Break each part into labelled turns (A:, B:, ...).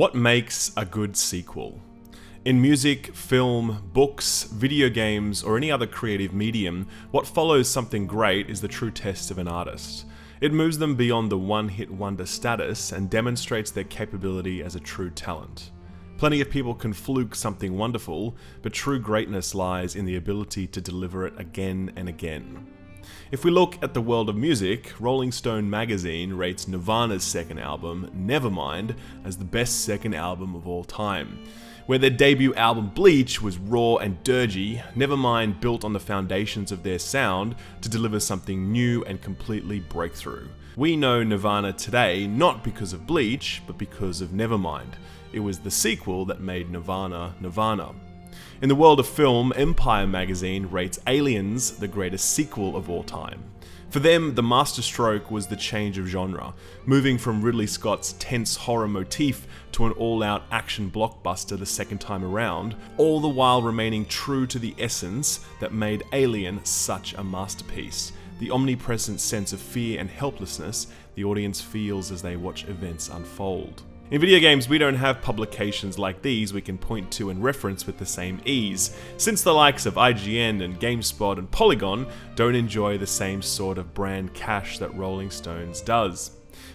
A: What makes a good sequel? In music, film, books, video games, or any other creative medium, what follows something great is the true test of an artist. It moves them beyond the one-hit wonder status and demonstrates their capability as a true talent. Plenty of people can fluke something wonderful, but true greatness lies in the ability to deliver it again and again. If we look at the world of music, Rolling Stone magazine rates Nirvana's second album, Nevermind, as the best second album of all time. Where their debut album Bleach was raw and dirgy, Nevermind built on the foundations of their sound to deliver something new and completely breakthrough. We know Nirvana today not because of Bleach, but because of Nevermind. It was the sequel that made Nirvana Nirvana. In the world of film, Empire magazine rates Aliens the greatest sequel of all time. For them, the masterstroke was the change of genre, moving from Ridley Scott's tense horror motif to an all-out action blockbuster the second time around, all the while remaining true to the essence that made Alien such a masterpiece, the omnipresent sense of fear and helplessness the audience feels as they watch events unfold. In video games, we don't have publications like these we can point to and reference with the same ease, since the likes of IGN and GameSpot and Polygon don't enjoy the same sort of brand cash that Rolling Stones does.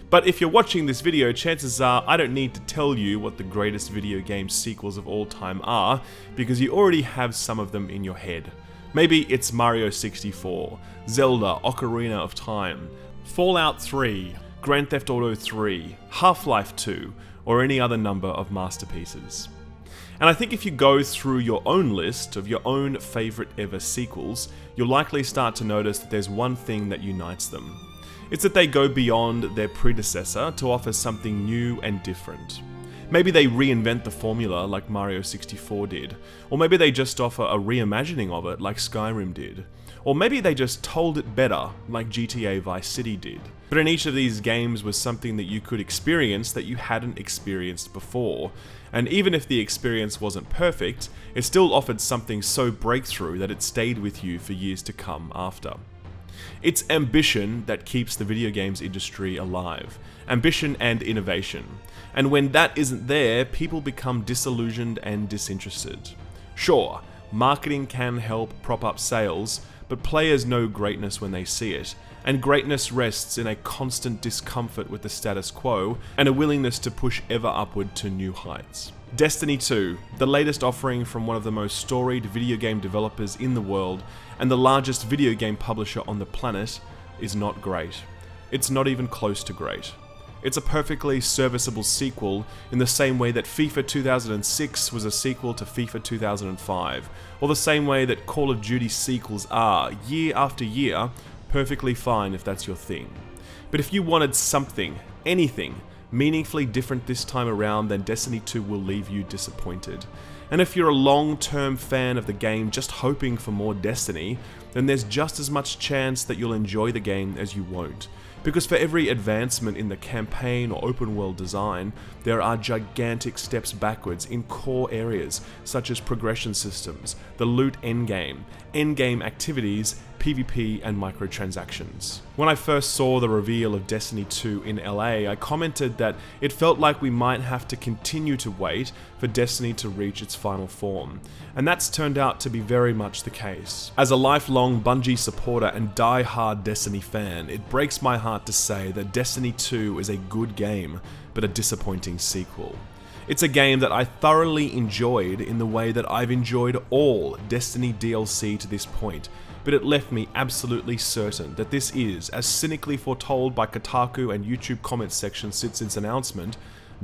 A: But if you're watching this video, chances are I don't need to tell you what the greatest video game sequels of all time are, because you already have some of them in your head. Maybe it's Mario 64, Zelda Ocarina of Time, Fallout 3, Grand Theft Auto 3, Half-Life 2, or any other number of masterpieces. And I think if you go through your own list of your own favourite ever sequels, you'll likely start to notice that there's one thing that unites them. It's that they go beyond their predecessor to offer something new and different. Maybe they reinvent the formula like Mario 64 did, or maybe they just offer a reimagining of it like Skyrim did, or maybe they just told it better like GTA Vice City did. But in each of these games was something that you could experience that you hadn't experienced before, and even if the experience wasn't perfect, it still offered something so breakthrough that it stayed with you for years to come after. It's ambition that keeps the video games industry alive. Ambition and innovation. And when that isn't there, people become disillusioned and disinterested. Sure, marketing can help prop up sales, but players know greatness when they see it, and greatness rests in a constant discomfort with the status quo and a willingness to push ever upward to new heights. Destiny 2, the latest offering from one of the most storied video game developers in the world and the largest video game publisher on the planet, is not great. It's not even close to great. It's a perfectly serviceable sequel in the same way that FIFA 2006 was a sequel to FIFA 2005, or the same way that Call of Duty sequels are, year after year, perfectly fine if that's your thing. But if you wanted something, anything, meaningfully different this time around, then Destiny 2 will leave you disappointed. And if you're a long-term fan of the game just hoping for more Destiny, then there's just as much chance that you'll enjoy the game as you won't. Because for every advancement in the campaign or open world design, there are gigantic steps backwards in core areas such as progression systems, the loot endgame activities, PvP and microtransactions. When I first saw the reveal of Destiny 2 in LA, I commented that it felt like we might have to continue to wait for Destiny to reach its final form, and that's turned out to be very much the case. As a lifelong Bungie supporter and die-hard Destiny fan, it breaks my heart to say that Destiny 2 is a good game, but a disappointing sequel. It's a game that I thoroughly enjoyed in the way that I've enjoyed all Destiny DLC to this point, but it left me absolutely certain that this is, as cynically foretold by Kotaku and YouTube comment section since its announcement,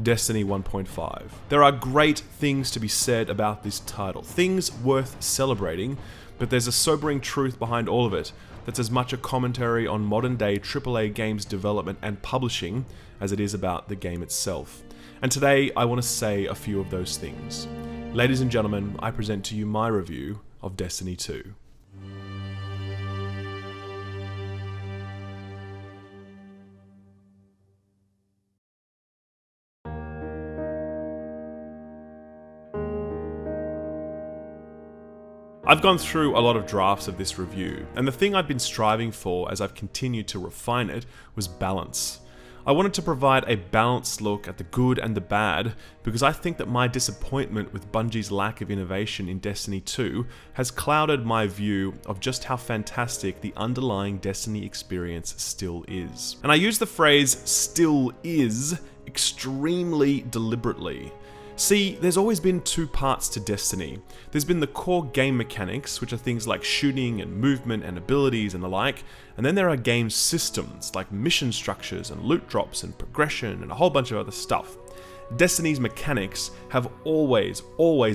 A: Destiny 1.5. There are great things to be said about this title, things worth celebrating, but there's a sobering truth behind all of it that's as much a commentary on modern day AAA games development and publishing as it is about the game itself. And today I want to say a few of those things. Ladies and gentlemen, I present to you my review of Destiny 2. I've gone through a lot of drafts of this review, and the thing I've been striving for as I've continued to refine it was balance. I wanted to provide a balanced look at the good and the bad, because I think that my disappointment with Bungie's lack of innovation in Destiny 2 has clouded my view of just how fantastic the underlying Destiny experience still is. And I use the phrase "still is" extremely deliberately. See, there's always been two parts to Destiny. There's been the core game mechanics, which are things like shooting and movement and abilities and the like, and then there are game systems like mission structures and loot drops and progression and a whole bunch of other stuff. Destiny's mechanics have always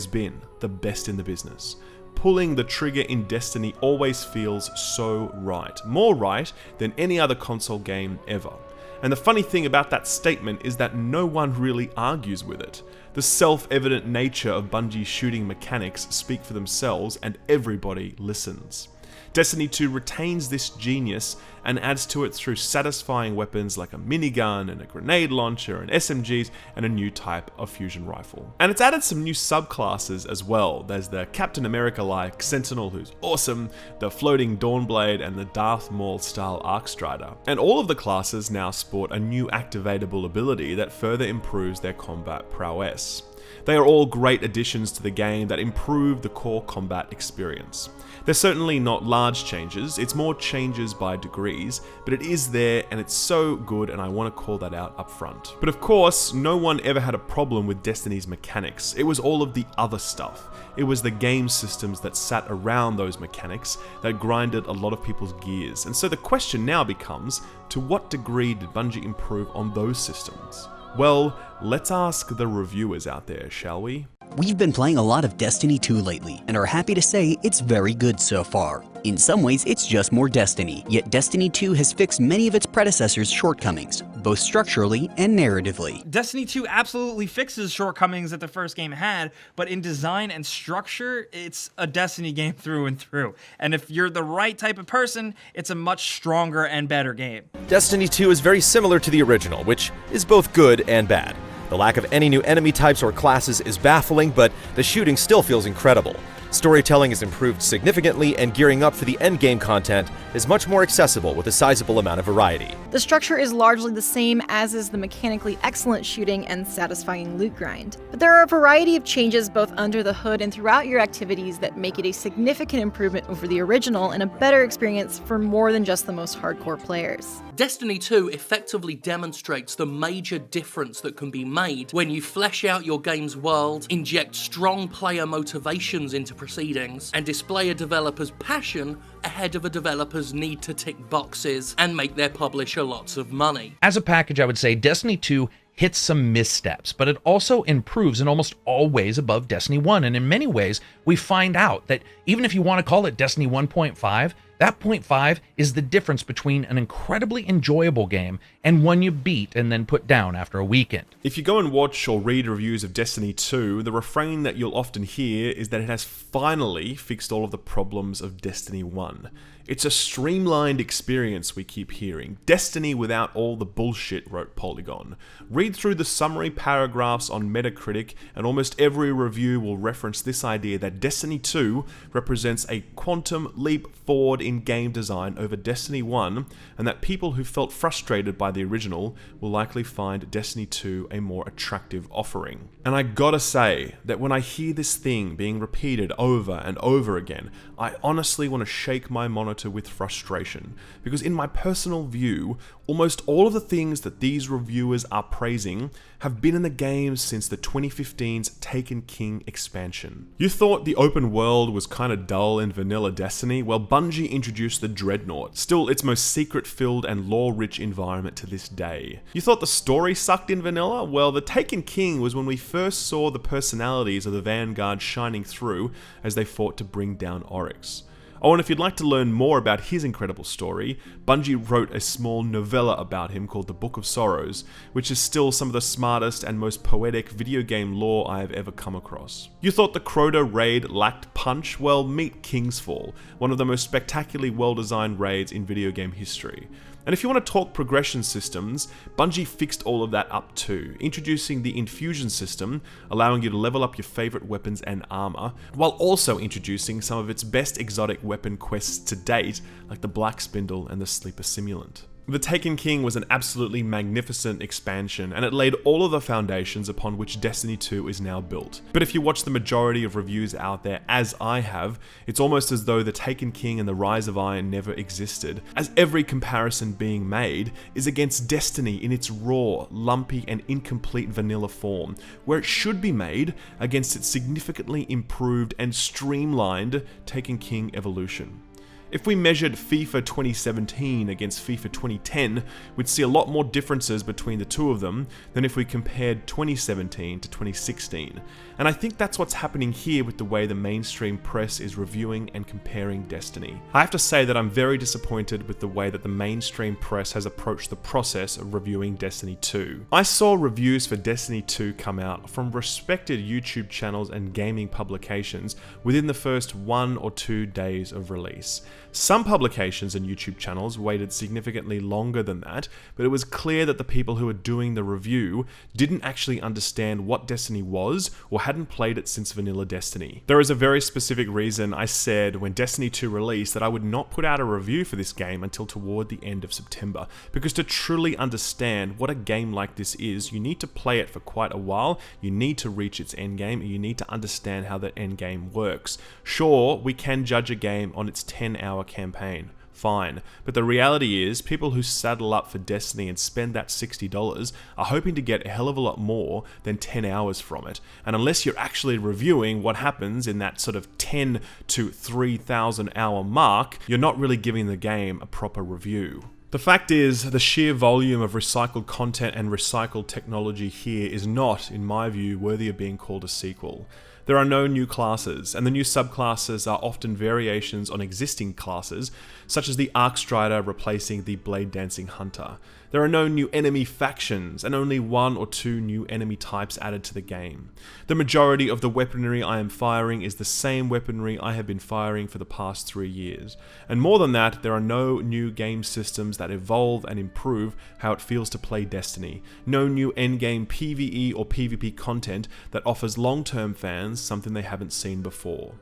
A: been the best in the business. Pulling the trigger in Destiny always feels so right, more right than any other console game ever. And the funny thing about that statement is that no one really argues with it. The self-evident nature of Bungie's shooting mechanics speak for themselves, and everybody listens. Destiny 2 retains this genius and adds to it through satisfying weapons like a minigun and a grenade launcher and SMGs and a new type of fusion rifle. And it's added some new subclasses as well. There's the Captain America-like Sentinel, who's awesome, the floating Dawnblade, and the Darth Maul-style Arcstrider. And all of the classes now sport a new activatable ability that further improves their combat prowess. They are all great additions to the game that improve the core combat experience. They're certainly not large changes, it's more changes by degrees, but it is there and it's so good, and I want to call that out up front. But of course, no one ever had a problem with Destiny's mechanics. It was all of the other stuff. It was the game systems that sat around those mechanics that grinded a lot of people's gears. And so the question now becomes, to what degree did Bungie improve on those systems? Well, let's ask the reviewers out there, shall we?
B: We've been playing a lot of Destiny 2 lately, and are happy to say it's very good so far. In some ways, it's just more Destiny, yet Destiny 2 has fixed many of its predecessors' shortcomings, both structurally and narratively.
C: Destiny 2 absolutely fixes shortcomings that the first game had, but in design and structure, it's a Destiny game through and through. And if you're the right type of person, it's a much stronger and better game.
D: Destiny 2 is very similar to the original, which is both good and bad. The lack of any new enemy types or classes is baffling, but the shooting still feels incredible. Storytelling is improved significantly, and gearing up for the endgame content is much more accessible with a sizable amount of variety.
E: The structure is largely the same as is the mechanically excellent shooting and satisfying loot grind. But there are a variety of changes both under the hood and throughout your activities that make it a significant improvement over the original and a better experience for more than just the most hardcore players.
F: Destiny 2 effectively demonstrates the major difference that can be made when you flesh out your game's world, inject strong player motivations into proceedings, and display a developer's passion ahead of a developer's need to tick boxes and make their publisher lots of money.
G: As a package, I would say Destiny 2 hits some missteps, but it also improves in almost all ways above Destiny 1. And in many ways, we find out that even if you want to call it Destiny 1.5, that 0.5 is the difference between an incredibly enjoyable game and one you beat and then put down after a weekend.
A: If you go and watch or read reviews of Destiny 2, the refrain that you'll often hear is that it has finally fixed all of the problems of Destiny 1. It's a streamlined experience, we keep hearing. Destiny without all the bullshit, wrote Polygon. Read through the summary paragraphs on Metacritic, and almost every review will reference this idea that Destiny 2 represents a quantum leap forward in game design over Destiny 1, and that people who felt frustrated by the original will likely find Destiny 2 a more attractive offering. And I gotta say that when I hear this thing being repeated over and over again, I honestly want to shake my monitor with frustration, because in my personal view, almost all of the things that these reviewers are praising have been in the game since the 2015's Taken King expansion. You thought the open world was kinda dull in vanilla Destiny? Well, Bungie introduced the Dreadnought, still its most secret-filled and lore-rich environment to this day. You thought the story sucked in vanilla? Well, the Taken King was when we first saw the personalities of the Vanguard shining through as they fought to bring down Oryx. Oh, and if you'd like to learn more about his incredible story, Bungie wrote a small novella about him called The Book of Sorrows, which is still some of the smartest and most poetic video game lore I have ever come across. You thought the Crota raid lacked punch? Well, meet Kingsfall, one of the most spectacularly well-designed raids in video game history. And if you want to talk progression systems, Bungie fixed all of that up too, introducing the infusion system, allowing you to level up your favorite weapons and armor, while also introducing some of its best exotic weapon quests to date, like the Black Spindle and the Sleeper Simulant. The Taken King was an absolutely magnificent expansion, and it laid all of the foundations upon which Destiny 2 is now built. But if you watch the majority of reviews out there, as I have, it's almost as though The Taken King and The Rise of Iron never existed, as every comparison being made is against Destiny in its raw, lumpy, and incomplete vanilla form, where it should be made against its significantly improved and streamlined Taken King evolution. If we measured FIFA 2017 against FIFA 2010, we'd see a lot more differences between the two of them than if we compared 2017 to 2016. And I think that's what's happening here with the way the mainstream press is reviewing and comparing Destiny. I have to say that I'm very disappointed with the way that the mainstream press has approached the process of reviewing Destiny 2. I saw reviews for Destiny 2 come out from respected YouTube channels and gaming publications within the first 1 or 2 days of release. Some publications and YouTube channels waited significantly longer than that, but it was clear that the people who were doing the review didn't actually understand what Destiny was or hadn't played it since vanilla Destiny. There is a very specific reason I said when Destiny 2 released that I would not put out a review for this game until toward the end of September, because to truly understand what a game like this is, you need to play it for quite a while, you need to reach its endgame, and you need to understand how that endgame works. Sure, we can judge a game on its 10-hour campaign. Fine. But the reality is, people who saddle up for Destiny and spend that $60 are hoping to get a hell of a lot more than 10 hours from it. And unless you're actually reviewing what happens in that sort of 10 to 3,000 hour mark, you're not really giving the game a proper review. The fact is, the sheer volume of recycled content and recycled technology here is not, in my view, worthy of being called a sequel. There are no new classes, and the new subclasses are often variations on existing classes, such as the Arcstrider replacing the Blade Dancing Hunter. There are no new enemy factions, and only 1 or 2 new enemy types added to the game. The majority of the weaponry I am firing is the same weaponry I have been firing for the past 3 years. And more than that, there are no new game systems that evolve and improve how it feels to play Destiny. No new endgame PvE or PvP content that offers long-term fans something they haven't seen before.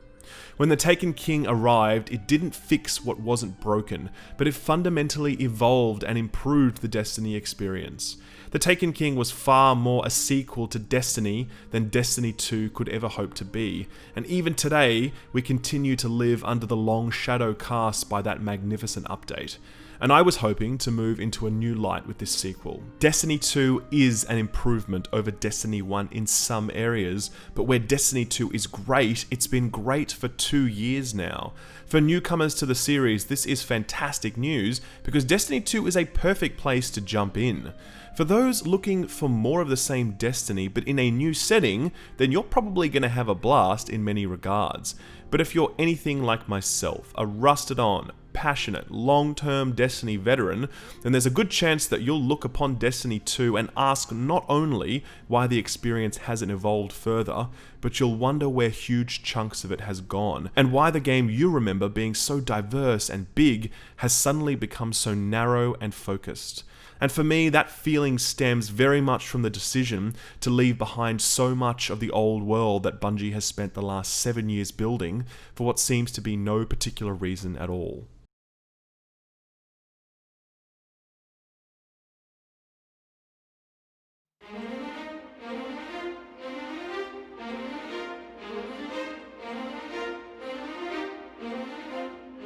A: When the Taken King arrived, it didn't fix what wasn't broken, but it fundamentally evolved and improved the Destiny experience. The Taken King was far more a sequel to Destiny than Destiny 2 could ever hope to be, and even today, we continue to live under the long shadow cast by that magnificent update. And I was hoping to move into a new light with this sequel. Destiny 2 is an improvement over Destiny 1 in some areas, but where Destiny 2 is great, it's been great for 2 years now. For newcomers to the series, this is fantastic news, because Destiny 2 is a perfect place to jump in. For those looking for more of the same Destiny, but in a new setting, then you're probably going to have a blast in many regards. But if you're anything like myself, a rusted on, passionate, long-term Destiny veteran, then there's a good chance that you'll look upon Destiny 2 and ask not only why the experience hasn't evolved further, but you'll wonder where huge chunks of it has gone, and why the game you remember being so diverse and big has suddenly become so narrow and focused. And for me, that feeling stems very much from the decision to leave behind so much of the old world that Bungie has spent the last 7 years building for what seems to be no particular reason at all.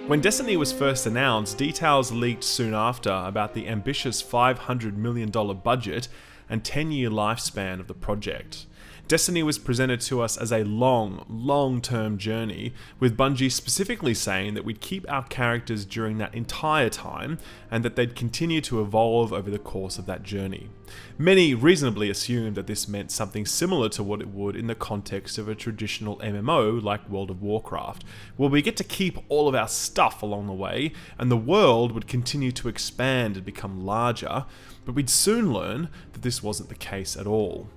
A: When Destiny was first announced, details leaked soon after about the ambitious $500 million budget and 10-year lifespan of the project. Destiny was presented to us as a long-term journey, with Bungie specifically saying that we'd keep our characters during that entire time, and that they'd continue to evolve over the course of that journey. Many reasonably assumed that this meant something similar to what it would in the context of a traditional MMO like World of Warcraft, where we get to keep all of our stuff along the way, and the world would continue to expand and become larger, but we'd soon learn that this wasn't the case at all.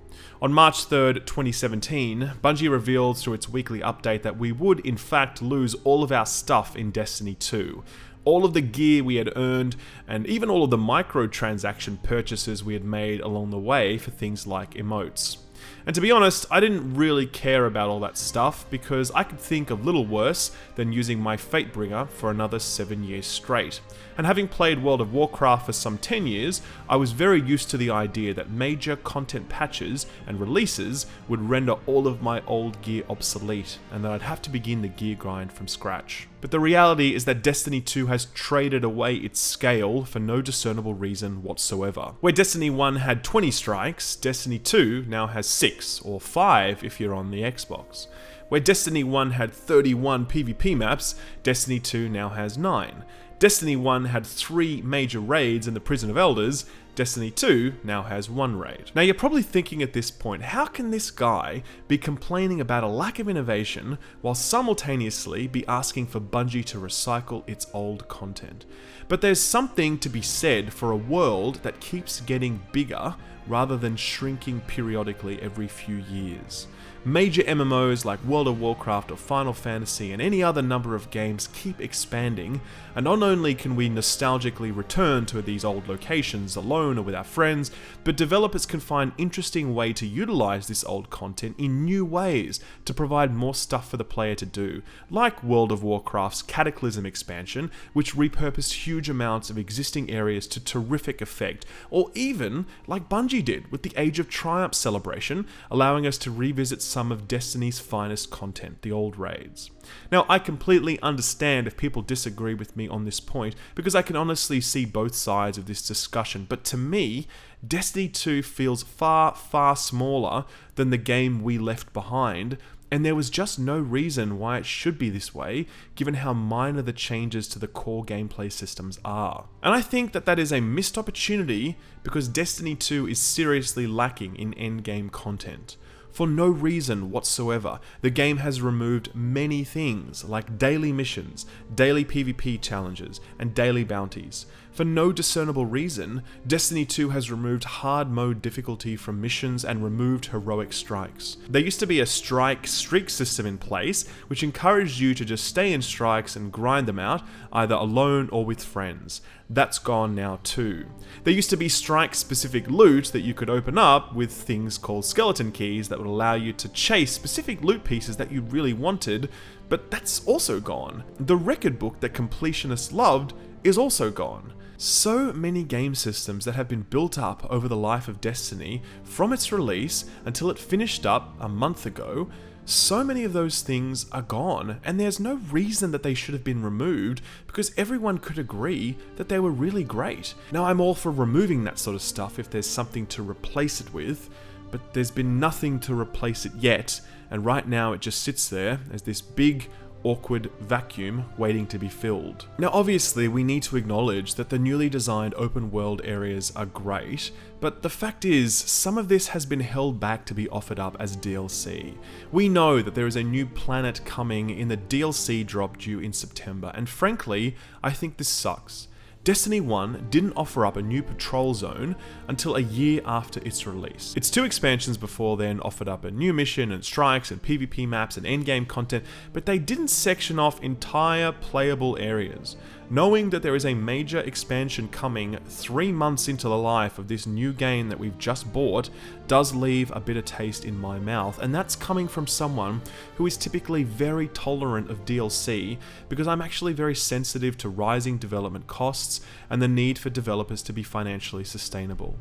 A: On March 3rd, 2017, Bungie revealed through its weekly update that we would in fact lose all of our stuff in Destiny 2. All of the gear we had earned, and even all of the microtransaction purchases we had made along the way for things like emotes. And to be honest, I didn't really care about all that stuff because I could think of little worse than using my Fatebringer for another 7 years straight. And having played World of Warcraft for some 10 years, I was very used to the idea that major content patches and releases would render all of my old gear obsolete, and that I'd have to begin the gear grind from scratch. But the reality is that Destiny 2 has traded away its scale for no discernible reason whatsoever. Where Destiny 1 had 20 strikes, Destiny 2 now has 6, or 5 if you're on the Xbox. Where Destiny 1 had 31 PvP maps, Destiny 2 now has 9. Destiny 1 had 3 major raids in the Prison of Elders, Destiny 2 now has 1 raid. Now you're probably thinking at this point, how can this guy be complaining about a lack of innovation while simultaneously be asking for Bungie to recycle its old content? But there's something to be said for a world that keeps getting bigger rather than shrinking periodically every few years. Major MMOs like World of Warcraft or Final Fantasy and any other number of games keep expanding, and not only can we nostalgically return to these old locations alone or with our friends, but developers can find interesting way to utilize this old content in new ways to provide more stuff for the player to do, like World of Warcraft's Cataclysm expansion, which repurposed huge amounts of existing areas to terrific effect, or even like Bungie did with the Age of Triumph celebration, allowing us to revisit some of Destiny's finest content, the old raids. Now, I completely understand if people disagree with me on this point, because I can honestly see both sides of this discussion, but to me, Destiny 2 feels far, far smaller than the game we left behind, and there was just no reason why it should be this way, given how minor the changes to the core gameplay systems are. And I think that that is a missed opportunity because Destiny 2 is seriously lacking in endgame content. For no reason whatsoever, the game has removed many things like daily missions, daily PvP challenges, and daily bounties. For no discernible reason, Destiny 2 has removed hard mode difficulty from missions and removed heroic strikes. There used to be a strike streak system in place, which encouraged you to just stay in strikes and grind them out, either alone or with friends. That's gone now too. There used to be strike-specific loot that you could open up with things called skeleton keys that would allow you to chase specific loot pieces that you really wanted, but that's also gone. The record book that completionists loved is also gone. So many game systems that have been built up over the life of Destiny from its release until it finished up a month ago, so many of those things are gone, and there's no reason that they should have been removed because everyone could agree that they were really great. Now, I'm all for removing that sort of stuff if there's something to replace it with, but there's been nothing to replace it yet, and right now it just sits there as this big, awkward vacuum waiting to be filled. Now obviously we need to acknowledge that the newly designed open world areas are great, but the fact is some of this has been held back to be offered up as DLC. We know that there is a new planet coming in the DLC drop due in September, and frankly, I think this sucks. Destiny 1 didn't offer up a new patrol zone until a year after its release. Its 2 expansions before then offered up a new mission and strikes and PvP maps and endgame content, but they didn't section off entire playable areas. Knowing that there is a major expansion coming 3 months into the life of this new game that we've just bought does leave a bitter taste in my mouth, and that's coming from someone who is typically very tolerant of DLC because I'm actually very sensitive to rising development costs and the need for developers to be financially sustainable.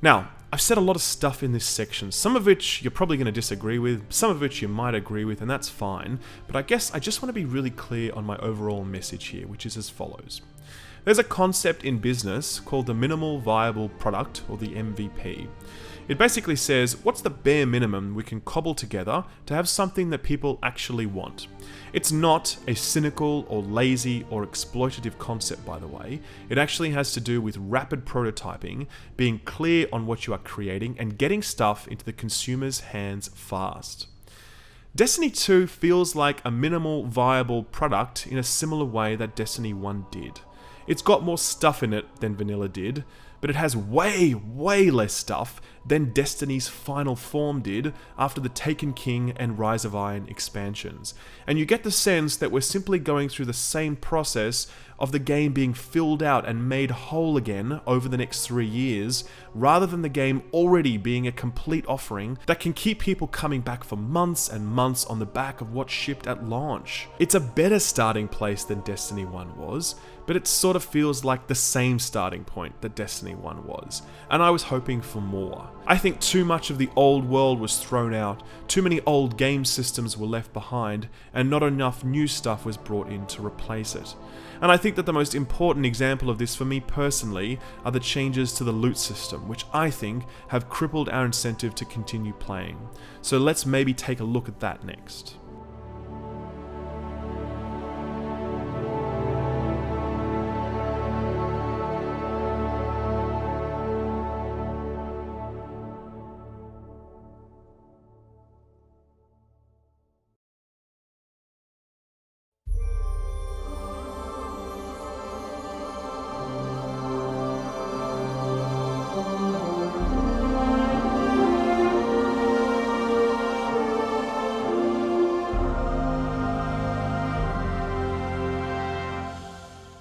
A: Now, I've said a lot of stuff in this section, some of which you're probably going to disagree with, some of which you might agree with, and that's fine, but I guess I just want to be really clear on my overall message here, which is as follows. There's a concept in business called the minimal viable product, or the MVP. It basically says, what's the bare minimum we can cobble together to have something that people actually want? It's not a cynical or lazy or exploitative concept, by the way. It actually has to do with rapid prototyping, being clear on what you are creating, and getting stuff into the consumer's hands fast. Destiny 2 feels like a minimal viable product in a similar way that Destiny 1 did. It's got more stuff in it than vanilla did, but it has way less stuff than Destiny's Final Form did after the Taken King and Rise of Iron expansions. And you get the sense that we're simply going through the same process of the game being filled out and made whole again over the next 3 years, rather than the game already being a complete offering that can keep people coming back for months and months on the back of what shipped at launch. It's a better starting place than Destiny 1 was, but it sort of feels like the same starting point that Destiny 1 was, and I was hoping for more. I think too much of the old world was thrown out, too many old game systems were left behind, and not enough new stuff was brought in to replace it. And I think that the most important example of this for me personally are the changes to the loot system, which I think have crippled our incentive to continue playing. So let's maybe take a look at that next.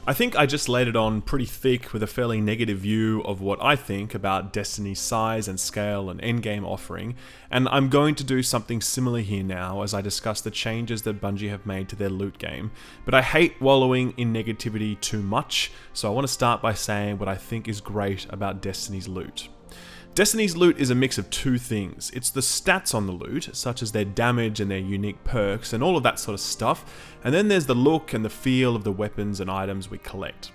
A: I think I just laid it on pretty thick with a fairly negative view of what I think about Destiny's size and scale and endgame offering, and I'm going to do something similar here now as I discuss the changes that Bungie have made to their loot game. But I hate wallowing in negativity too much, so I want to start by saying what I think is great about Destiny's loot. Destiny's loot is a mix of two things. It's the stats on the loot, such as their damage and their unique perks and all of that sort of stuff, and then there's the look and the feel of the weapons and items we collect.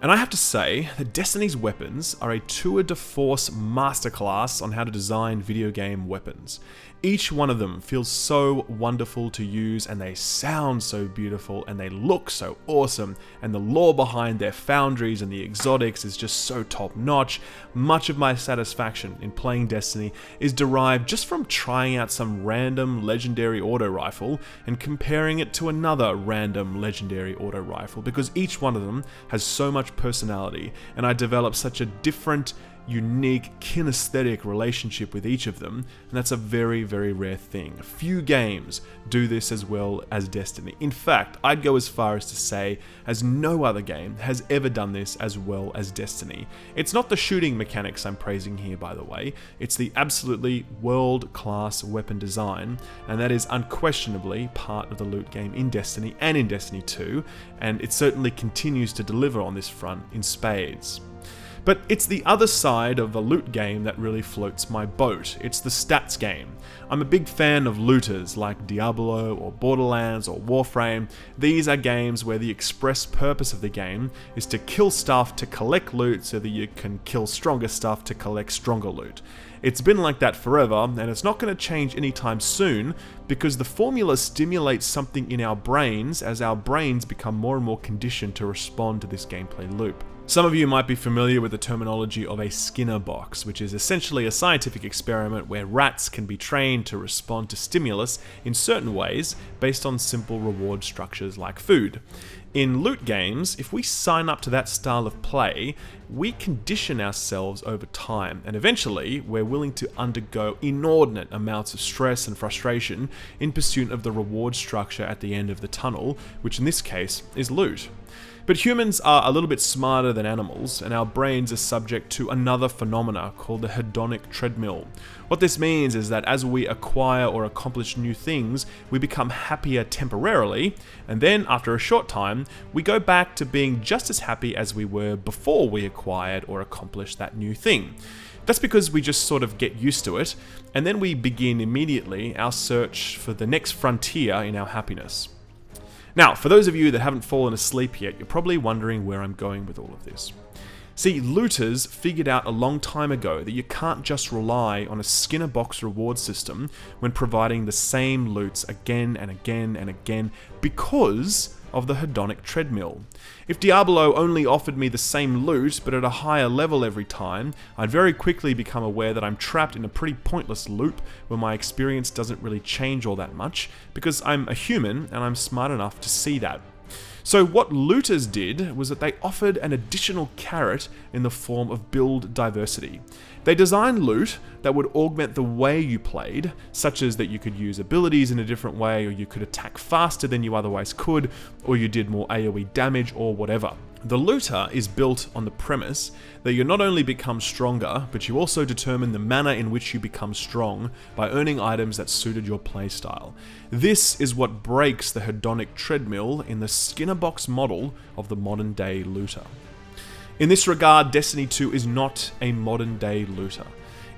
A: And I have to say that Destiny's weapons are a tour de force masterclass on how to design video game weapons. Each one of them feels so wonderful to use, and they sound so beautiful, and they look so awesome, and the lore behind their foundries and the exotics is just so top notch. Much of my satisfaction in playing Destiny is derived just from trying out some random legendary auto rifle and comparing it to another random legendary auto rifle, because each one of them has so much personality, and I develop such a different, unique, kinesthetic relationship with each of them, and that's a very, very rare thing. Few games do this as well as Destiny. In fact, I'd go as far as to say as no other game has ever done this as well as Destiny. It's not the shooting mechanics I'm praising here, by the way, it's the absolutely world-class weapon design, and that is unquestionably part of the loot game in Destiny and in Destiny 2, and it certainly continues to deliver on this front in spades. But it's the other side of the loot game that really floats my boat. It's the stats game. I'm a big fan of looters like Diablo or Borderlands or Warframe. These are games where the express purpose of the game is to kill stuff to collect loot so that you can kill stronger stuff to collect stronger loot. It's been like that forever, and it's not going to change anytime soon, because the formula stimulates something in our brains as our brains become more and more conditioned to respond to this gameplay loop. Some of you might be familiar with the terminology of a Skinner box, which is essentially a scientific experiment where rats can be trained to respond to stimulus in certain ways based on simple reward structures like food. In loot games, if we sign up to that style of play, we condition ourselves over time, and eventually we're willing to undergo inordinate amounts of stress and frustration in pursuit of the reward structure at the end of the tunnel, which in this case is loot. But humans are a little bit smarter than animals, and our brains are subject to another phenomena called the hedonic treadmill. What this means is that as we acquire or accomplish new things, we become happier temporarily, and then after a short time, we go back to being just as happy as we were before we acquired or accomplished that new thing. That's because we just sort of get used to it, and then we begin immediately our search for the next frontier in our happiness. Now, for those of you that haven't fallen asleep yet, you're probably wondering where I'm going with all of this. See, looters figured out a long time ago that you can't just rely on a Skinner box reward system when providing the same loots again and again and again because of the hedonic treadmill. If Diablo only offered me the same loot but at a higher level every time, I'd very quickly become aware that I'm trapped in a pretty pointless loop where my experience doesn't really change all that much because I'm a human and I'm smart enough to see that. So what looters did was that they offered an additional carrot in the form of build diversity. They designed loot that would augment the way you played, such as that you could use abilities in a different way, or you could attack faster than you otherwise could, or you did more AoE damage, or whatever. The looter is built on the premise that you not only become stronger, but you also determine the manner in which you become strong by earning items that suited your playstyle. This is what breaks the hedonic treadmill in the Skinner box model of the modern day looter. In this regard, Destiny 2 is not a modern day looter.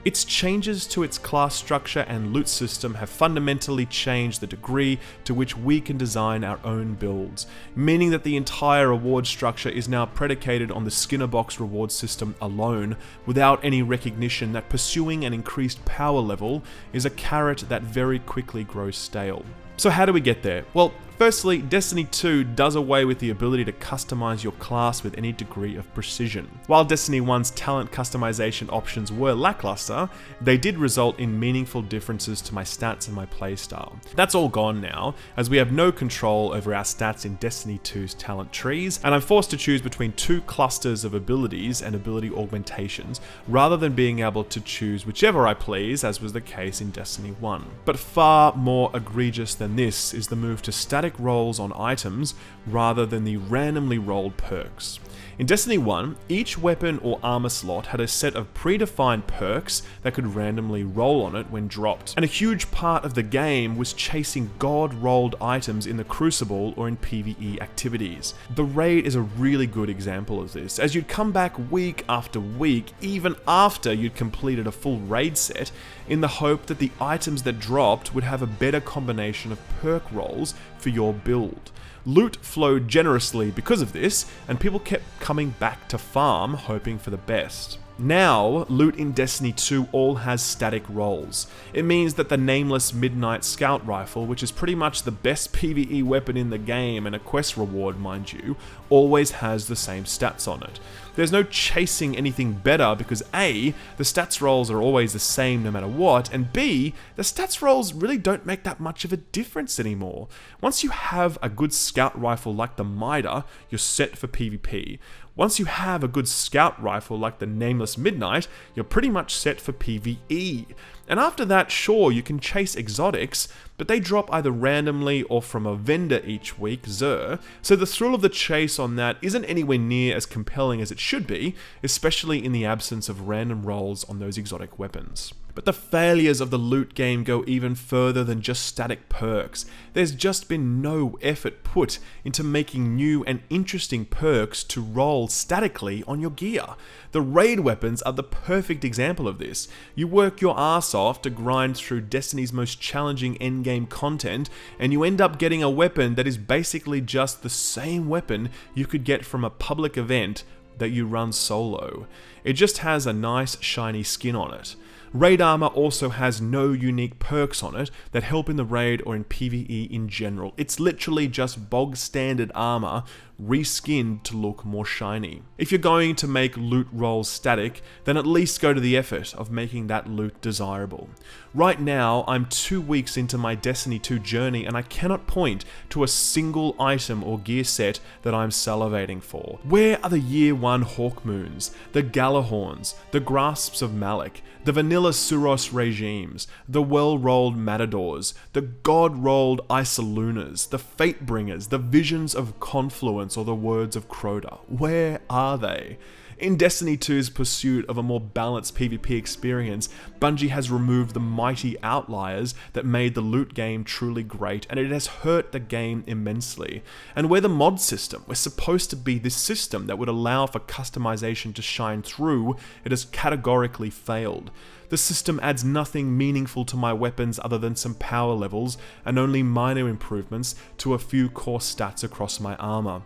A: Its changes to its class structure and loot system have fundamentally changed the degree to which we can design our own builds, meaning that the entire reward structure is now predicated on the Skinner box reward system alone, without any recognition that pursuing an increased power level is a carrot that very quickly grows stale. So how do we get there? Well, firstly, Destiny 2 does away with the ability to customize your class with any degree of precision. While Destiny 1's talent customization options were lackluster, they did result in meaningful differences to my stats and my playstyle. That's all gone now, as we have no control over our stats in Destiny 2's talent trees, and I'm forced to choose between two clusters of abilities and ability augmentations, rather than being able to choose whichever I please, as was the case in Destiny 1. But far more egregious than this is the move to static rolls on items rather than the randomly rolled perks. In Destiny 1, each weapon or armor slot had a set of predefined perks that could randomly roll on it when dropped, and a huge part of the game was chasing god-rolled items in the Crucible or in PvE activities. The raid is a really good example of this, as you'd come back week after week, even after you'd completed a full raid set, in the hope that the items that dropped would have a better combination of perk rolls for your build. Loot flowed generously because of this, and people kept coming back to farm, hoping for the best. Now, loot in Destiny 2 all has static rolls. It means that the nameless Midnight Scout Rifle, which is pretty much the best PvE weapon in the game and a quest reward, mind you, always has the same stats on it. There's no chasing anything better because A, the stats rolls are always the same no matter what, and B, the stats rolls really don't make that much of a difference anymore. Once you have a good scout rifle like the Mida, you're set for PvP. Once you have a good scout rifle like the Nameless Midnight, you're pretty much set for PvE. And after that, sure, you can chase exotics, but they drop either randomly or from a vendor each week, so the thrill of the chase on that isn't anywhere near as compelling as it should be, especially in the absence of random rolls on those exotic weapons. But the failures of the loot game go even further than just static perks. There's just been no effort put into making new and interesting perks to roll statically on your gear. The raid weapons are the perfect example of this. You work your ass off to grind through Destiny's most challenging endgame content, and you end up getting a weapon that is basically just the same weapon you could get from a public event that you run solo. It just has a nice shiny skin on it. Raid armor also has no unique perks on it that help in the raid or in PvE in general. It's literally just bog standard armor reskinned to look more shiny. If you're going to make loot rolls static, then at least go to the effort of making that loot desirable. Right now, I'm 2 weeks into my Destiny 2 journey and I cannot point to a single item or gear set that I'm salivating for. Where are the Year 1 Hawkmoons, the Galahorns, the Grasps of Malik, the vanilla Suros regimes, the well-rolled Matadors, the god-rolled Isalunas, the Fatebringers, the Visions of Confluence, or the Words of Crota? Where are they? In Destiny 2's pursuit of a more balanced PvP experience, Bungie has removed the mighty outliers that made the loot game truly great, and it has hurt the game immensely. And where the mod system was supposed to be this system that would allow for customization to shine through, it has categorically failed. The system adds nothing meaningful to my weapons other than some power levels and only minor improvements to a few core stats across my armor.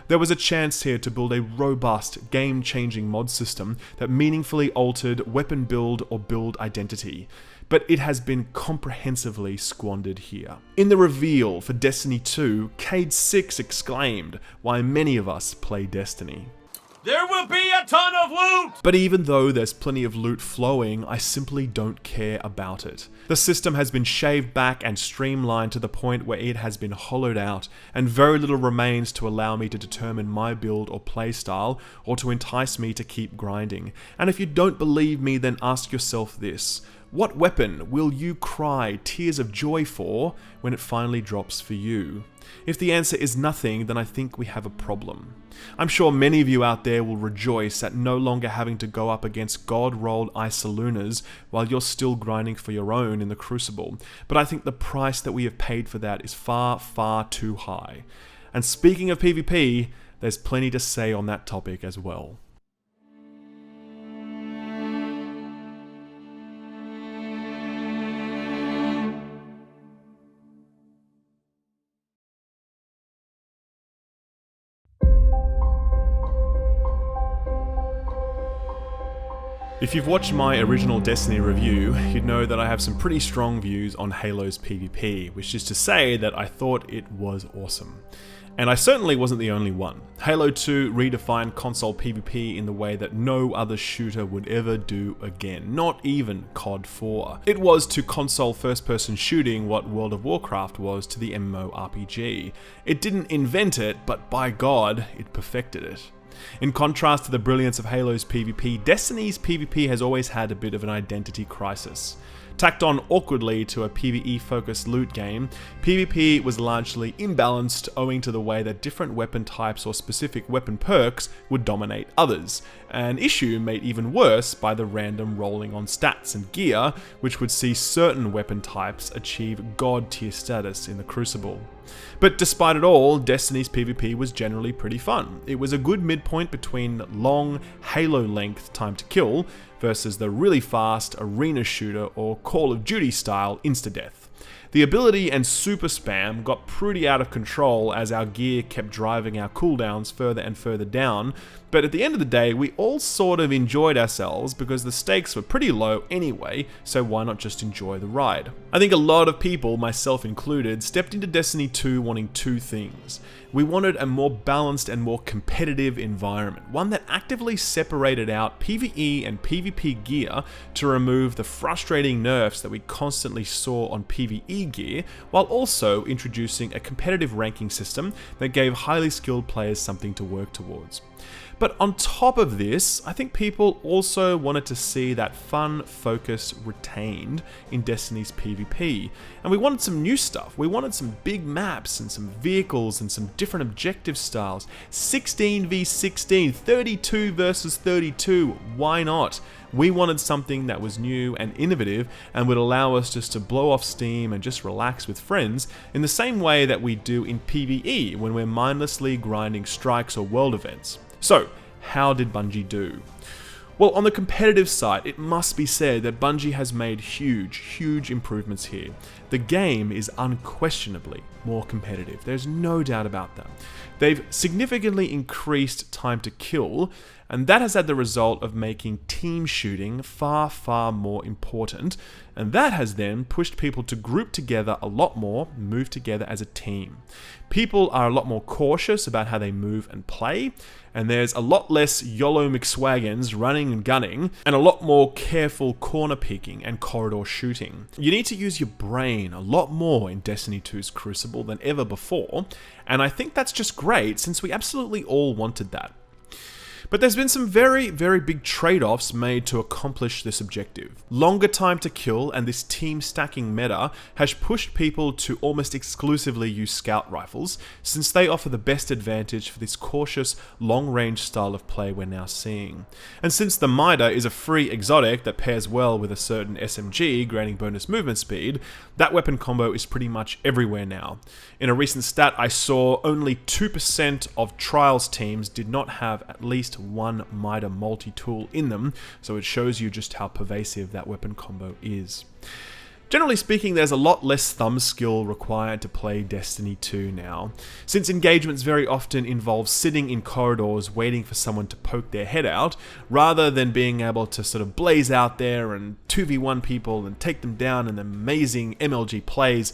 A: There was a chance here to build a robust, game-changing mod system that meaningfully altered weapon build or build identity, but it has been comprehensively squandered here. In the reveal for Destiny 2, Cade 6 exclaimed, "Why many of us play Destiny."
H: There will be a ton of loot!
A: But even though there's plenty of loot flowing, I simply don't care about it. The system has been shaved back and streamlined to the point where it has been hollowed out, and very little remains to allow me to determine my build or playstyle, or to entice me to keep grinding. And if you don't believe me, then ask yourself this. What weapon will you cry tears of joy for when it finally drops for you? If the answer is nothing, then I think we have a problem. I'm sure many of you out there will rejoice at no longer having to go up against god-rolled Isolunas while you're still grinding for your own in the Crucible, but I think the price that we have paid for that is far, far too high. And speaking of PvP, there's plenty to say on that topic as well. If you've watched my original Destiny review, you'd know that I have some pretty strong views on Halo's PvP, which is to say that I thought it was awesome. And I certainly wasn't the only one. Halo 2 redefined console PvP in the way that no other shooter would ever do again, not even COD 4. It was to console first-person shooting what World of Warcraft was to the MMORPG. It didn't invent it, but by God, it perfected it. In contrast to the brilliance of Halo's PvP, Destiny's PvP has always had a bit of an identity crisis. Tacked on awkwardly to a PvE-focused loot game, PvP was largely imbalanced owing to the way that different weapon types or specific weapon perks would dominate others, an issue made even worse by the random rolling on stats and gear, which would see certain weapon types achieve god-tier status in the Crucible. But despite it all, Destiny's PvP was generally pretty fun. It was a good midpoint between long, Halo-length time to kill versus the really fast arena shooter or Call of Duty style insta-death. The ability and super spam got pretty out of control as our gear kept driving our cooldowns further and further down, but at the end of the day, we all sort of enjoyed ourselves because the stakes were pretty low anyway, so why not just enjoy the ride? I think a lot of people, myself included, stepped into Destiny 2 wanting two things. We wanted a more balanced and more competitive environment, one that actively separated out PvE and PvP gear to remove the frustrating nerfs that we constantly saw on PvE gear, while also introducing a competitive ranking system that gave highly skilled players something to work towards. But on top of this, I think people also wanted to see that fun focus retained in Destiny's PvP. And we wanted some new stuff. We wanted some big maps and some vehicles and some different objective styles. 16 v 16, 32 versus 32, why not? We wanted something that was new and innovative and would allow us just to blow off steam and just relax with friends in the same way that we do in PvE when we're mindlessly grinding strikes or world events. So, how did Bungie do? Well, on the competitive side, it must be said that Bungie has made huge improvements here. The game is unquestionably more competitive, there's no doubt about that. They've significantly increased time to kill, and that has had the result of making team shooting far more important, and that has then pushed people to group together a lot more, move together as a team. People are a lot more cautious about how they move and play, and there's a lot less YOLO McSwaggins running and gunning, and a lot more careful corner peeking and corridor shooting. You need to use your brain a lot more in Destiny 2's Crucible than ever before, and I think that's just great since we absolutely all wanted that. But there's been some very big trade-offs made to accomplish this objective. Longer time to kill and this team stacking meta has pushed people to almost exclusively use scout rifles, since they offer the best advantage for this cautious, long-range style of play we're now seeing. And since the Mida is a free exotic that pairs well with a certain SMG, granting bonus movement speed, that weapon combo is pretty much everywhere now. In a recent stat I saw, only 2% of Trials teams did not have at least one Mida multi-tool in them, so it shows you just how pervasive that weapon combo is. Generally speaking, there's a lot less thumb skill required to play Destiny 2 now, since engagements very often involve sitting in corridors waiting for someone to poke their head out, rather than being able to sort of blaze out there and 2v1 people and take them down in amazing MLG plays.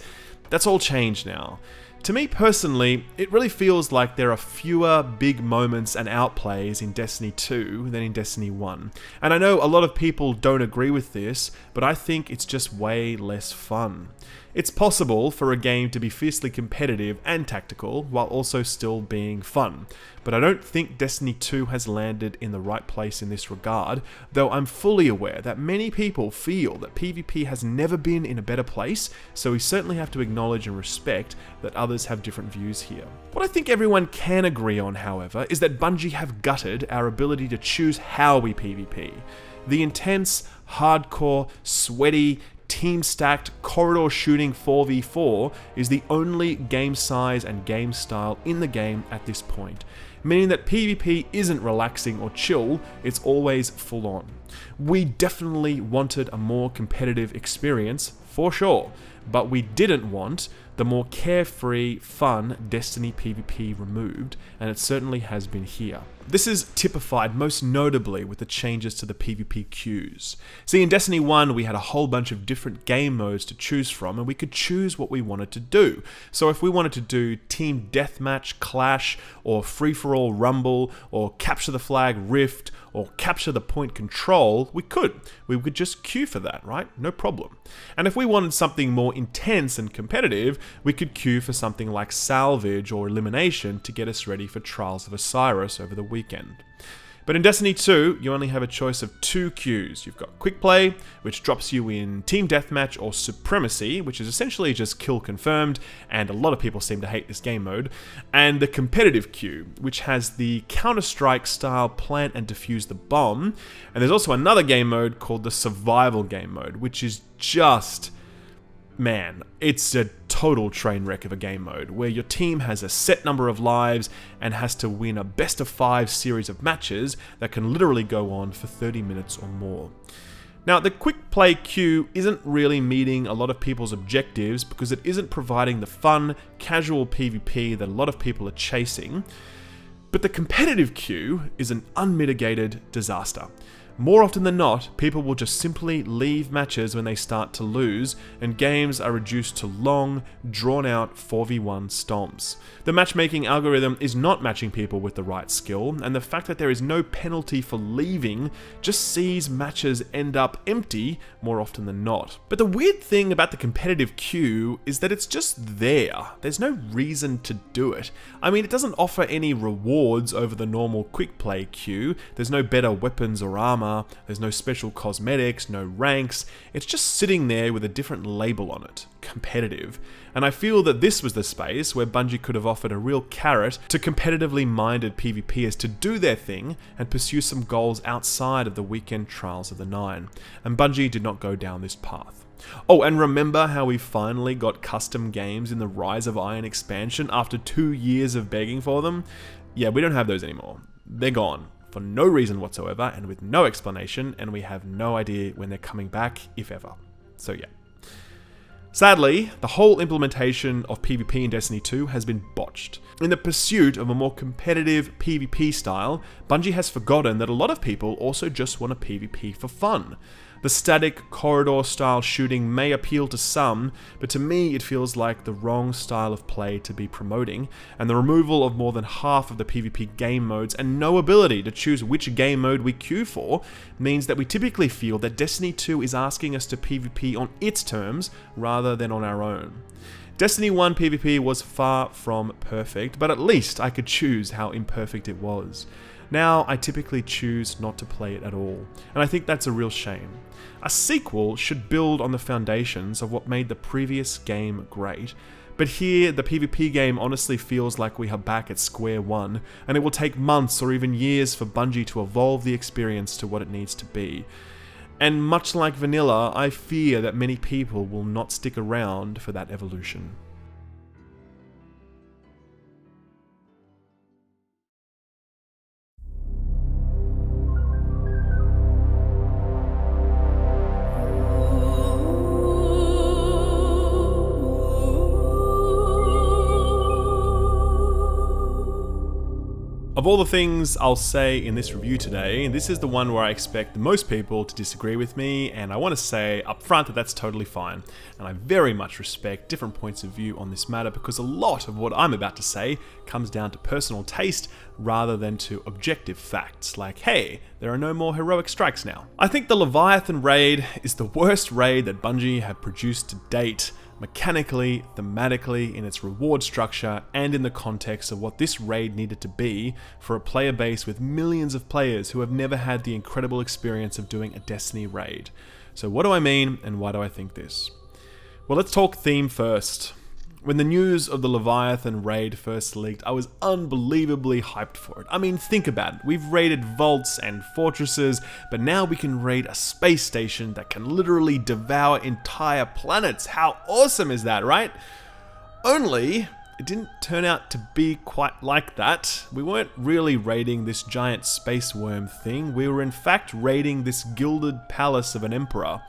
A: That's all changed now. To me personally, it really feels like there are fewer big moments and outplays in Destiny 2 than in Destiny 1. And I know a lot of people don't agree with this, but I think it's just way less fun. It's possible for a game to be fiercely competitive and tactical while also still being fun, but I don't think Destiny 2 has landed in the right place in this regard, though I'm fully aware that many people feel that PvP has never been in a better place, so we certainly have to acknowledge and respect that others have different views here. What I think everyone can agree on, however, is that Bungie have gutted our ability to choose how we PvP. The intense, hardcore, sweaty, team-stacked corridor shooting 4v4 is the only game size and game style in the game at this point, meaning that PvP isn't relaxing or chill, it's always full on. We definitely wanted a more competitive experience, for sure, but we didn't want the more carefree, fun Destiny PvP removed, and it certainly has been here. This is typified most notably with the changes to the PvP queues. See, in Destiny 1, we had a whole bunch of different game modes to choose from, and we could choose what we wanted to do. So if we wanted to do Team Deathmatch, Clash, or Free-for-All Rumble, or Capture the Flag Rift, or Capture the Point Control, we could. We could just queue for that, right? No problem. And if we wanted something more intense and competitive, we could queue for something like Salvage or Elimination to get us ready for Trials of Osiris over the weekend. But in Destiny 2, you only have a choice of 2 queues. You've got Quick Play, which drops you in Team Deathmatch or Supremacy, which is essentially just kill confirmed, and a lot of people seem to hate this game mode, and the Competitive queue, which has the Counter-Strike style plant and defuse the bomb, and there's also another game mode called the Survival game mode, which is just... man, it's a total train wreck of a game mode, where your team has a set number of lives and has to win a best of 5 series of matches that can literally go on for 30 minutes or more. Now, the quick play queue isn't really meeting a lot of people's objectives because it isn't providing the fun, casual PvP that a lot of people are chasing, but the competitive queue is an unmitigated disaster. More often than not, people will just simply leave matches when they start to lose, and games are reduced to long, drawn-out 4v1 stomps. The matchmaking algorithm is not matching people with the right skill, and the fact that there is no penalty for leaving just sees matches end up empty more often than not. But the weird thing about the competitive queue is that it's just there. There's no reason to do it. I mean, it doesn't offer any rewards over the normal quick play queue. There's no better weapons or armor. There's no special cosmetics, no ranks. It's just sitting there with a different label on it, competitive. And I feel that this was the space where Bungie could have offered a real carrot to competitively minded PvPers to do their thing and pursue some goals outside of the weekend Trials of the Nine. And Bungie did not go down this path. Oh, and remember how we finally got custom games in the Rise of Iron expansion after 2 years of begging for them? Yeah, we don't have those anymore. They're gone. For no reason whatsoever and with no explanation, and we have no idea when they're coming back, if ever. So yeah. Sadly, the whole implementation of PvP in Destiny 2 has been botched. In the pursuit of a more competitive PvP style, Bungie has forgotten that a lot of people also just want a PvP for fun. The static corridor-style shooting may appeal to some, but to me it feels like the wrong style of play to be promoting, and the removal of more than half of the PvP game modes and no ability to choose which game mode we queue for means that we typically feel that Destiny 2 is asking us to PvP on its terms rather than on our own. Destiny 1 PvP was far from perfect, but at least I could choose how imperfect it was. Now, I typically choose not to play it at all, and I think that's a real shame. A sequel should build on the foundations of what made the previous game great, but here the PvP game honestly feels like we are back at square one, and it will take months or even years for Bungie to evolve the experience to what it needs to be. And much like vanilla, I fear that many people will not stick around for that evolution. Of all the things I'll say in this review today, this is the one where I expect most people to disagree with me, and I want to say up front that that's totally fine. And I very much respect different points of view on this matter because a lot of what I'm about to say comes down to personal taste rather than to objective facts, like, hey, there are no more heroic strikes now. I think the Leviathan raid is the worst raid that Bungie have produced to date, mechanically, thematically, in its reward structure, and in the context of what this raid needed to be for a player base with millions of players who have never had the incredible experience of doing a Destiny raid. So what do I mean, and why do I think this? Well, let's talk theme first. When the news of the Leviathan raid first leaked, I was unbelievably hyped for it. I mean, think about it. We've raided vaults and fortresses, but now we can raid a space station that can literally devour entire planets. How awesome is that, right? Only, it didn't turn out to be quite like that. We weren't really raiding this giant space worm thing. We were in fact raiding this gilded palace of an emperor.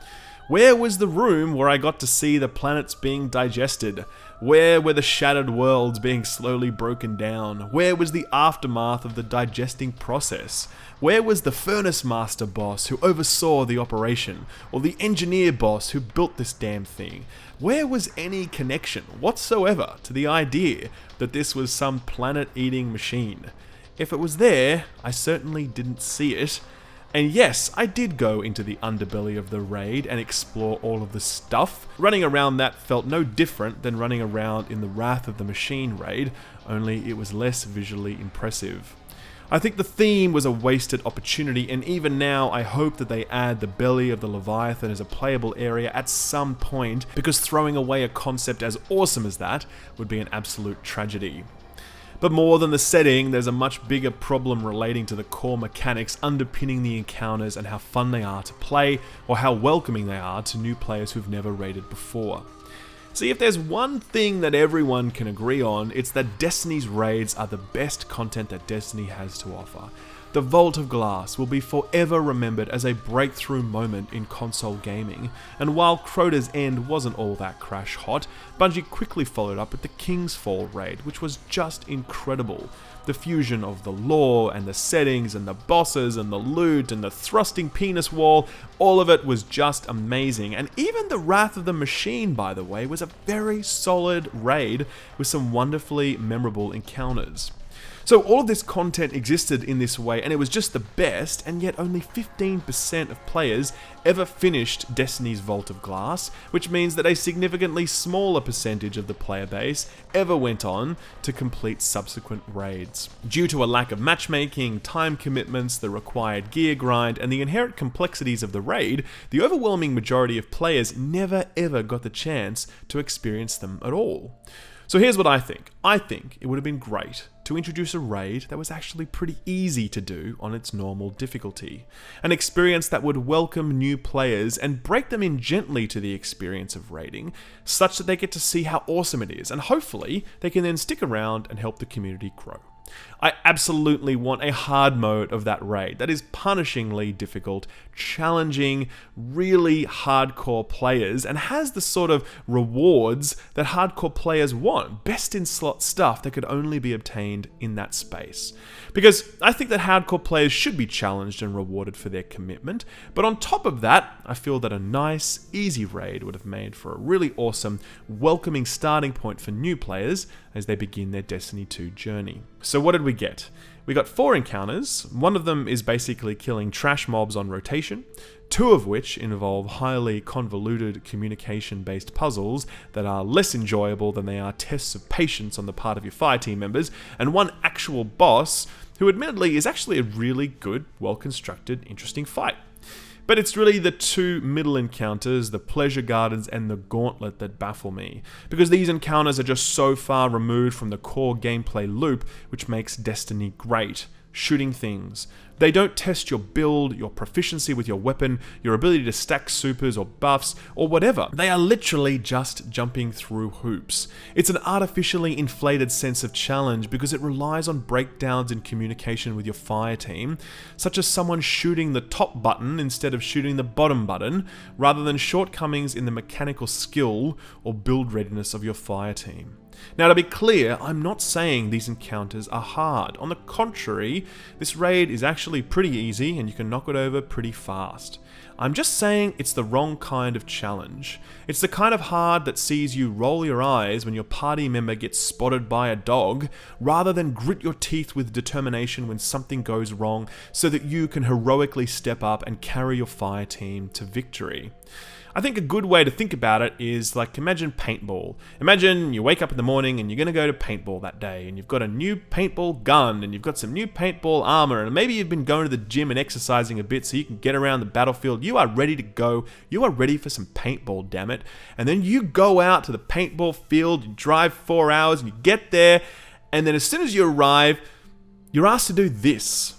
A: Where was the room where I got to see the planets being digested? Where were the shattered worlds being slowly broken down? Where was the aftermath of the digesting process? Where was the furnace master boss who oversaw the operation? Or the engineer boss who built this damn thing? Where was any connection whatsoever to the idea that this was some planet-eating machine? If it was there, I certainly didn't see it. And yes, I did go into the underbelly of the raid and explore all of the stuff. Running around that felt no different than running around in the Wrath of the Machine raid, only it was less visually impressive. I think the theme was a wasted opportunity, and even now I hope that they add the belly of the Leviathan as a playable area at some point, because throwing away a concept as awesome as that would be an absolute tragedy. But more than the setting, there's a much bigger problem relating to the core mechanics underpinning the encounters and how fun they are to play, or how welcoming they are to new players who've never raided before. See, if there's one thing that everyone can agree on, it's that Destiny's raids are the best content that Destiny has to offer. The Vault of Glass will be forever remembered as a breakthrough moment in console gaming, and while Crota's End wasn't all that crash hot, Bungie quickly followed up with the King's Fall raid, which was just incredible. The fusion of the lore and the settings and the bosses and the loot and the thrusting penis wall, all of it was just amazing. And even the Wrath of the Machine, by the way, was a very solid raid with some wonderfully memorable encounters. So all of this content existed in this way, and it was just the best, and yet only 15% of players ever finished Destiny's Vault of Glass, which means that a significantly smaller percentage of the player base ever went on to complete subsequent raids. Due to a lack of matchmaking, time commitments, the required gear grind, and the inherent complexities of the raid, the overwhelming majority of players never ever got the chance to experience them at all. So here's what I think. I think it would have been great to introduce a raid that was actually pretty easy to do on its normal difficulty. An experience that would welcome new players and break them in gently to the experience of raiding, such that they get to see how awesome it is, and hopefully they can then stick around and help the community grow. I absolutely want a hard mode of that raid that is punishingly difficult, challenging, really hardcore players, and has the sort of rewards that hardcore players want. Best in slot stuff that could only be obtained in that space. Because I think that hardcore players should be challenged and rewarded for their commitment, but on top of that, I feel that a nice, easy raid would have made for a really awesome, welcoming starting point for new players as they begin their Destiny 2 journey. So what did we get? We got 4 encounters. One of them is basically killing trash mobs on rotation, 2 of which involve highly convoluted communication-based puzzles that are less enjoyable than they are tests of patience on the part of your fire team members, and 1 actual boss who admittedly is actually a really good, well-constructed, interesting fight. But it's really the 2 middle encounters, the Pleasure Gardens and the Gauntlet, that baffle me, because these encounters are just so far removed from the core gameplay loop which makes Destiny great. Shooting things. They don't test your build, your proficiency with your weapon, your ability to stack supers or buffs, or whatever. They are literally just jumping through hoops. It's an artificially inflated sense of challenge because it relies on breakdowns in communication with your fire team, such as someone shooting the top button instead of shooting the bottom button, rather than shortcomings in the mechanical skill or build readiness of your fire team. Now, to be clear, I'm not saying these encounters are hard. On the contrary, this raid is actually pretty easy and you can knock it over pretty fast. I'm just saying it's the wrong kind of challenge. It's the kind of hard that sees you roll your eyes when your party member gets spotted by a dog, rather than grit your teeth with determination when something goes wrong so that you can heroically step up and carry your fire team to victory. I think a good way to think about it is like, imagine paintball. Imagine you wake up in the morning and you're going to go to paintball that day, and you've got a new paintball gun and you've got some new paintball armor, and maybe you've been going to the gym and exercising a bit so you can get around the battlefield. You are ready to go. You are ready for some paintball, damn it. And then you go out to the paintball field, you drive 4 hours and you get there, and then as soon as you arrive, you're asked to do this.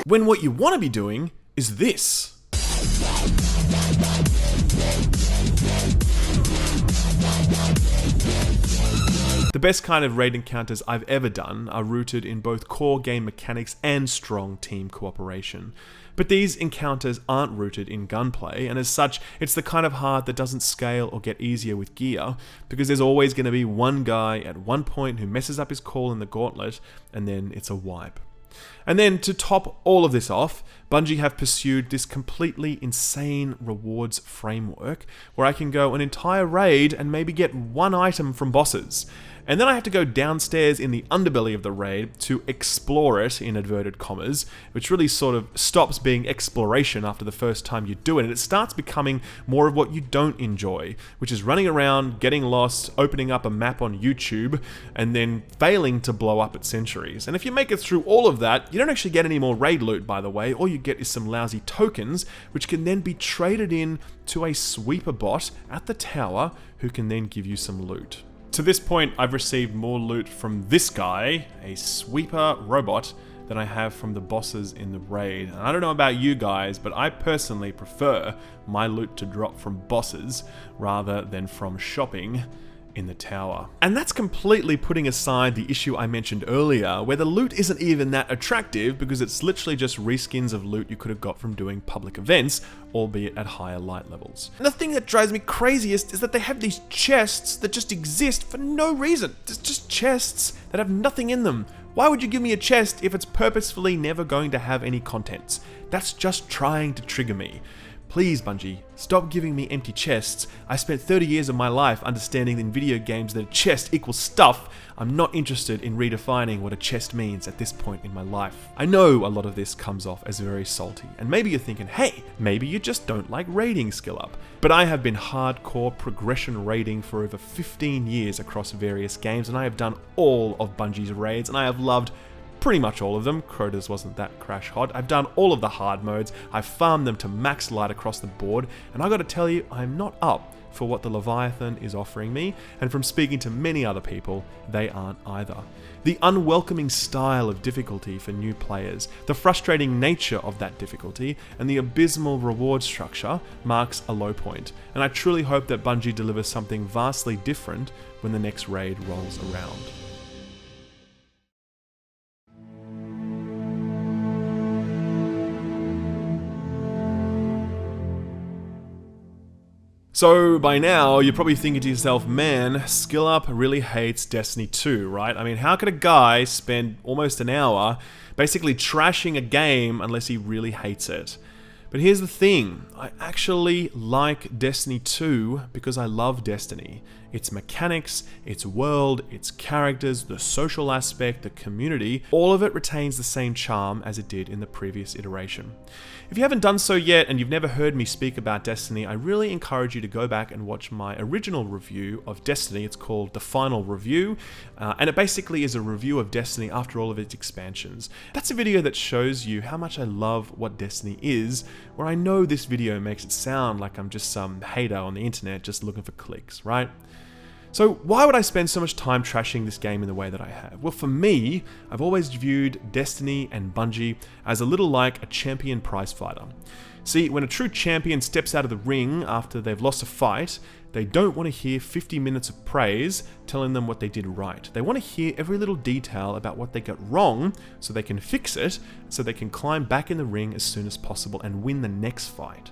A: When what you want to be doing is this. The best kind of raid encounters I've ever done are rooted in both core game mechanics and strong team cooperation. But these encounters aren't rooted in gunplay, and as such, it's the kind of hard that doesn't scale or get easier with gear, because there's always going to be one guy at one point who messes up his call in the gauntlet, and then it's a wipe. And then to top all of this off, Bungie have pursued this completely insane rewards framework where I can go an entire raid and maybe get one item from bosses. And then I have to go downstairs in the underbelly of the raid to explore it, in inverted commas, which really sort of stops being exploration after the first time you do it, and it starts becoming more of what you don't enjoy, which is running around, getting lost, opening up a map on YouTube, and then failing to blow up at sentries. And if you make it through all of that, you don't actually get any more raid loot, by the way. All you get is some lousy tokens, which can then be traded in to a sweeper bot at the tower, who can then give you some loot. To this point, I've received more loot from this guy, a sweeper robot, than I have from the bosses in the raid. And I don't know about you guys, but I personally prefer my loot to drop from bosses rather than from shopping in the tower. And that's completely putting aside the issue I mentioned earlier, where the loot isn't even that attractive because it's literally just reskins of loot you could have got from doing public events, albeit at higher light levels. And the thing that drives me craziest is that they have these chests that just exist for no reason. There's just chests that have nothing in them. Why would you give me a chest if it's purposefully never going to have any contents? That's just trying to trigger me. Please, Bungie, stop giving me empty chests. I spent 30 years of my life understanding in video games that a chest equals stuff. I'm not interested in redefining what a chest means at this point in my life. I know a lot of this comes off as very salty, and maybe you're thinking, hey, maybe you just don't like raiding skill up. But I have been hardcore progression raiding for over 15 years across various games, and I have done all of Bungie's raids, and I have loved pretty much all of them. Crota's wasn't that crash hot. I've done all of the hard modes, I've farmed them to max light across the board, and I gotta tell you, I'm not up for what the Leviathan is offering me, and from speaking to many other people, they aren't either. The unwelcoming style of difficulty for new players, the frustrating nature of that difficulty, and the abysmal reward structure marks a low point, and I truly hope that Bungie delivers something vastly different when the next raid rolls around. So by now, you're probably thinking to yourself, man, Skill Up really hates Destiny 2, right? I mean, how could a guy spend almost an hour basically trashing a game unless he really hates it? But here's the thing, I actually like Destiny 2 because I love Destiny. Its mechanics, its world, its characters, the social aspect, the community, all of it retains the same charm as it did in the previous iteration. If you haven't done so yet and you've never heard me speak about Destiny, I really encourage you to go back and watch my original review of Destiny. It's called The Final Review, and it basically is a review of Destiny after all of its expansions. That's a video that shows you how much I love what Destiny is, where I know this video makes it sound like I'm just some hater on the internet just looking for clicks, right? So why would I spend so much time trashing this game in the way that I have? Well, for me, I've always viewed Destiny and Bungie as a little like a champion prizefighter. See, when a true champion steps out of the ring after they've lost a fight, they don't want to hear 50 minutes of praise telling them what they did right. They want to hear every little detail about what they got wrong so they can fix it, so they can climb back in the ring as soon as possible and win the next fight.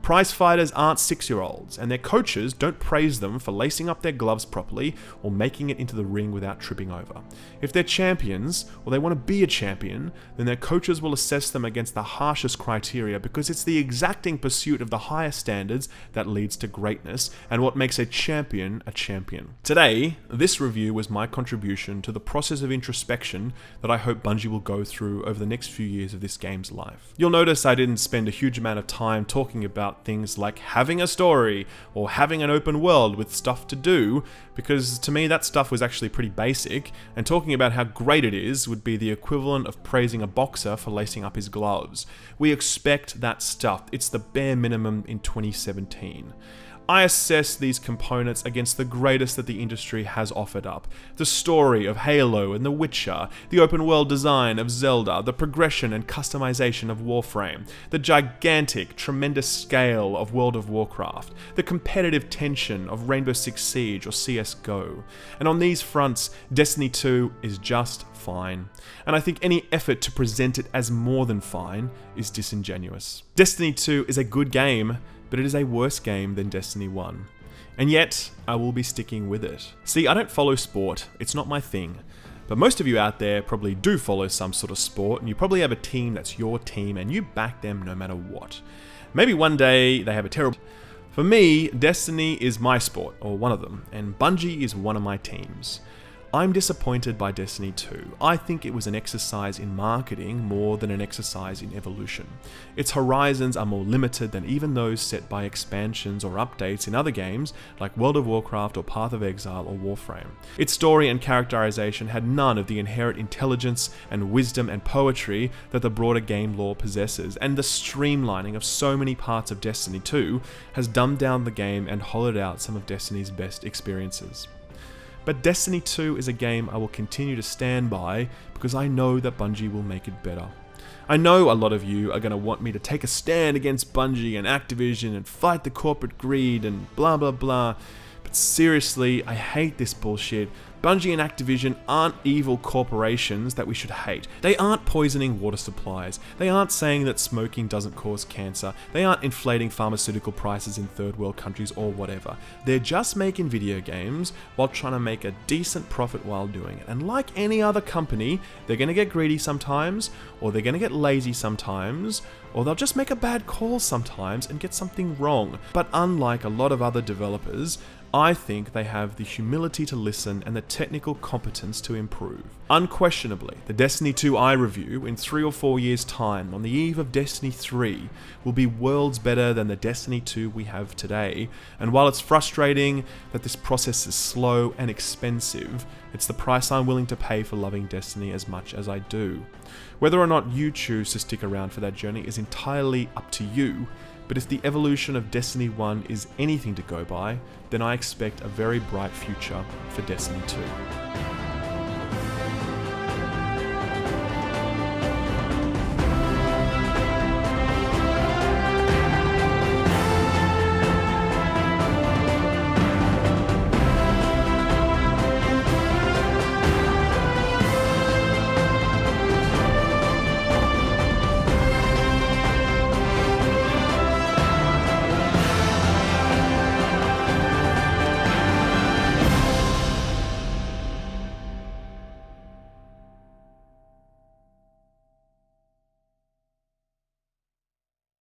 A: Prize fighters aren't 6-year-olds, and their coaches don't praise them for lacing up their gloves properly or making it into the ring without tripping over. If they're champions, or they want to be a champion, then their coaches will assess them against the harshest criteria because it's the exacting pursuit of the highest standards that leads to greatness and what makes a champion a champion. Today, this review was my contribution to the process of introspection that I hope Bungie will go through over the next few years of this game's life. You'll notice I didn't spend a huge amount of time talking about things like having a story or having an open world with stuff to do, because to me that stuff was actually pretty basic, and talking about how great it is would be the equivalent of praising a boxer for lacing up his gloves. We expect that stuff. It's the bare minimum in 2017. I assess these components against the greatest that the industry has offered up. The story of Halo and The Witcher, the open world design of Zelda, the progression and customization of Warframe, the gigantic, tremendous scale of World of Warcraft, the competitive tension of Rainbow Six Siege or CSGO. And on these fronts, Destiny 2 is just fine. And I think any effort to present it as more than fine is disingenuous. Destiny 2 is a good game, but it is a worse game than Destiny 1. And yet, I will be sticking with it. See, I don't follow sport, it's not my thing. But most of you out there probably do follow some sort of sport, and you probably have a team that's your team, and you back them no matter what. Maybe one day they have a terrible... For me, Destiny is my sport, or one of them, and Bungie is one of my teams. I'm disappointed by Destiny 2. I think it was an exercise in marketing more than an exercise in evolution. Its horizons are more limited than even those set by expansions or updates in other games like World of Warcraft or Path of Exile or Warframe. Its story and characterization had none of the inherent intelligence and wisdom and poetry that the broader game lore possesses, and the streamlining of so many parts of Destiny 2 has dumbed down the game and hollowed out some of Destiny's best experiences. But Destiny 2 is a game I will continue to stand by because I know that Bungie will make it better. I know a lot of you are going to want me to take a stand against Bungie and Activision and fight the corporate greed and blah blah blah, but seriously, I hate this bullshit. Bungie and Activision aren't evil corporations that we should hate. They aren't poisoning water supplies. They aren't saying that smoking doesn't cause cancer. They aren't inflating pharmaceutical prices in third world countries or whatever. They're just making video games while trying to make a decent profit while doing it. And like any other company, they're going to get greedy sometimes, or they're going to get lazy sometimes, or they'll just make a bad call sometimes and get something wrong. But unlike a lot of other developers, I think they have the humility to listen and the technical competence to improve. Unquestionably, the Destiny 2 I review in 3 or 4 years' time, on the eve of Destiny 3, will be worlds better than the Destiny 2 we have today. And while it's frustrating that this process is slow and expensive, it's the price I'm willing to pay for loving Destiny as much as I do. Whether or not you choose to stick around for that journey is entirely up to you. But if the evolution of Destiny 1 is anything to go by, then I expect a very bright future for Destiny 2.